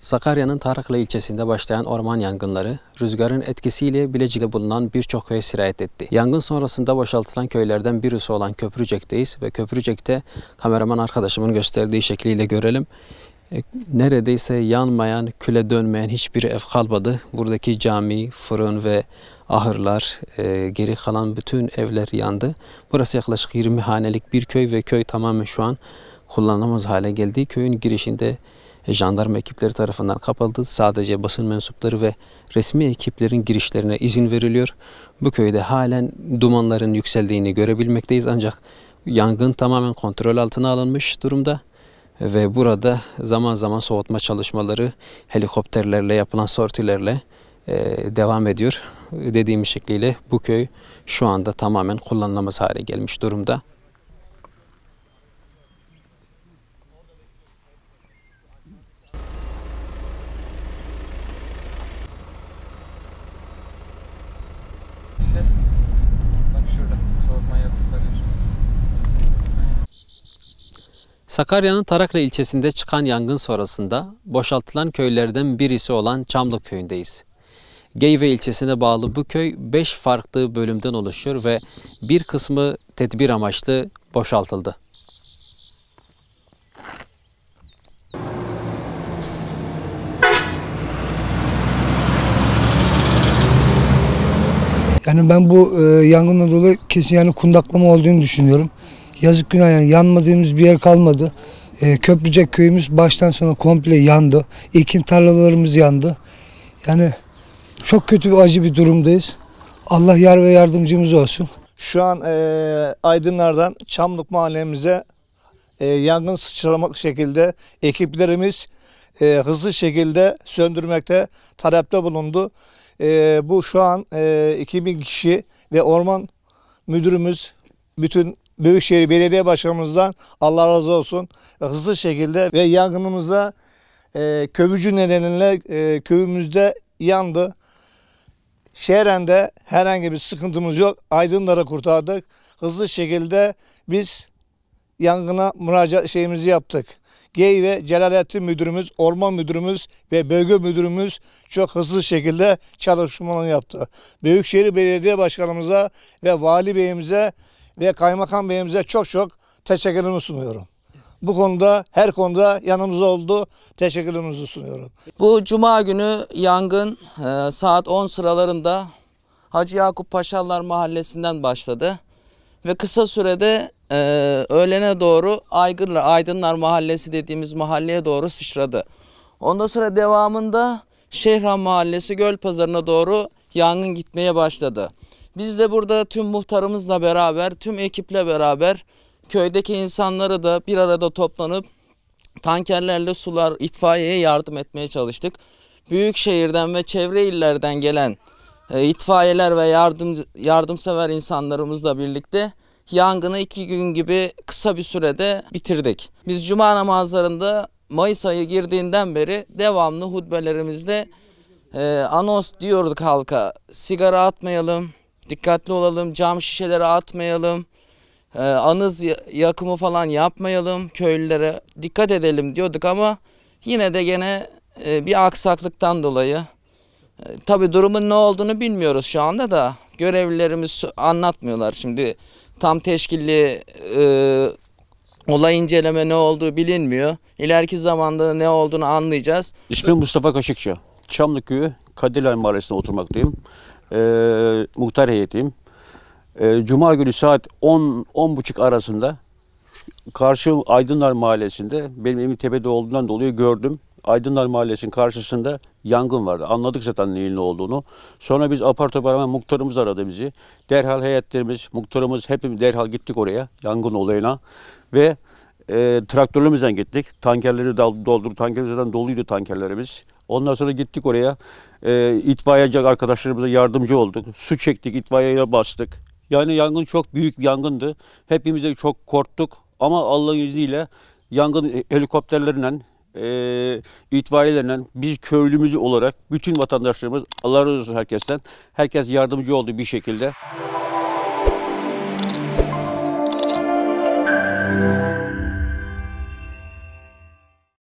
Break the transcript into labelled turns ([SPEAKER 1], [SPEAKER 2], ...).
[SPEAKER 1] Sakarya'nın Taraklı ilçesinde başlayan orman yangınları, rüzgarın etkisiyle Bilecik'te bulunan birçok köye sirayet etti. Yangın sonrasında boşaltılan köylerden birisi olan Köprücek'teyiz ve Köprücek'te kameraman arkadaşımın gösterdiği şekliyle görelim. Neredeyse yanmayan, küle dönmeyen hiçbir ev kalmadı. Buradaki cami, fırın ve ahırlar, geri kalan bütün evler yandı. Burası yaklaşık 20 hanelik bir köy ve köy tamamen şu an kullanılamaz hale geldi. Köyün girişinde jandarma ekipleri tarafından kapatıldı. Sadece basın mensupları ve resmi ekiplerin girişlerine izin veriliyor. Bu köyde halen dumanların yükseldiğini görebilmekteyiz ancak yangın tamamen kontrol altına alınmış durumda. Ve burada zaman zaman soğutma çalışmaları helikopterlerle yapılan sortilerle devam ediyor. Dediğim şekliyle bu köy şu anda tamamen kullanılamaz hale gelmiş durumda. Sakarya'nın Taraklı ilçesinde çıkan yangın sonrasında boşaltılan köylerden birisi olan Çamlık köyündeyiz. Geyve ilçesine bağlı bu köy 5 farklı bölümden oluşuyor ve bir kısmı tedbir amaçlı boşaltıldı.
[SPEAKER 2] Yani ben bu yangından dolayı kesin yani kundaklama olduğunu düşünüyorum. Yazık günah yani yanmadığımız bir yer kalmadı. Köprücek köyümüz baştan sona komple yandı. Ekin tarlalarımız yandı. Yani çok kötü bir acı bir durumdayız. Allah yar ve yardımcımız olsun.
[SPEAKER 3] Şu an Aydınlar'dan Çamlık mahallemize yangın sıçramak şekilde ekiplerimiz hızlı şekilde söndürmekte talepte bulundu. Bu şu an 2000 kişi ve orman müdürümüz, bütün Büyükşehir Belediye Başkanımızdan Allah razı olsun hızlı şekilde ve yangınımıza kövücü nedeniyle köyümüzde yandı. Şehren de herhangi bir sıkıntımız yok. Aydınları kurtardık. Hızlı şekilde biz yangına müracaat yaptık. Geyve Celalettin Müdürümüz, Orman Müdürümüz ve Bölge Müdürümüz çok hızlı şekilde çalışmalarını yaptı. Büyükşehir Belediye Başkanımıza ve Vali Beyimize ve Kaymakam Beyimize çok teşekkürlerimi sunuyorum. Bu konuda, her konuda yanımızda oldu. Teşekkürlerimizi sunuyorum.
[SPEAKER 4] Bu cuma günü yangın saat 10 sıralarında Hacı Yakup Paşalar Mahallesi'nden başladı. Ve kısa sürede öğlene doğru Aydınlar Mahallesi dediğimiz mahalleye doğru sıçradı. Ondan sonra devamında Şehran Mahallesi Gölpazarı'na doğru yangın gitmeye başladı. Biz de burada tüm muhtarımızla beraber, tüm ekiple beraber köydeki insanları da bir arada toplanıp tankerlerle sular, itfaiyeye yardım etmeye çalıştık. Büyükşehir'den ve çevre illerden gelen itfaiyeler ve yardımsever insanlarımızla birlikte yangını 2 gün gibi kısa bir sürede bitirdik. Biz cuma namazlarında Mayıs ayı girdiğinden beri devamlı hutbelerimizde anons diyorduk halka. Sigara atmayalım, dikkatli olalım, cam şişeleri atmayalım, anız yakımı falan yapmayalım, köylülere dikkat edelim diyorduk ama yine de gene bir aksaklıktan dolayı tabii durumun ne olduğunu bilmiyoruz şu anda da görevlilerimiz anlatmıyorlar. Şimdi tam teşkilli olay inceleme ne olduğu bilinmiyor. İleriki zamanda ne olduğunu anlayacağız.
[SPEAKER 5] İsmim Mustafa Kaşıkçı. Çamlık Köyü Kadirler Mahallesi'nde oturmaktayım. Muhtar heyetiyim. Cuma günü saat 10-10.30 arasında karşı Aydınlar Mahallesi'nde, benim evim tepede olduğundan dolayı gördüm. Aydınlar Mahallesi'nin karşısında yangın vardı. Anladık zaten neyin ne olduğunu. Sonra biz apar topar hemen muhtarımız aradı bizi. Derhal heyetlerimiz, muhtarımız hepimiz derhal gittik oraya, yangın olayına. Ve traktörlerimizden gittik. Tankerleri doldurduk. Tankerlerimizden doluydu tankerlerimiz. Ondan sonra gittik oraya. İtfaiyeci arkadaşlarımıza yardımcı olduk. Su çektik, itfaiyeyle bastık. Yani yangın çok büyük bir yangındı. Hepimiz de çok korktuk. Ama Allah'ın izniyle yangın helikopterlerinden, itfaiyelerle biz köylümüz olarak bütün vatandaşlarımız, Allah razı olsun herkesten, herkes yardımcı oldu bir şekilde.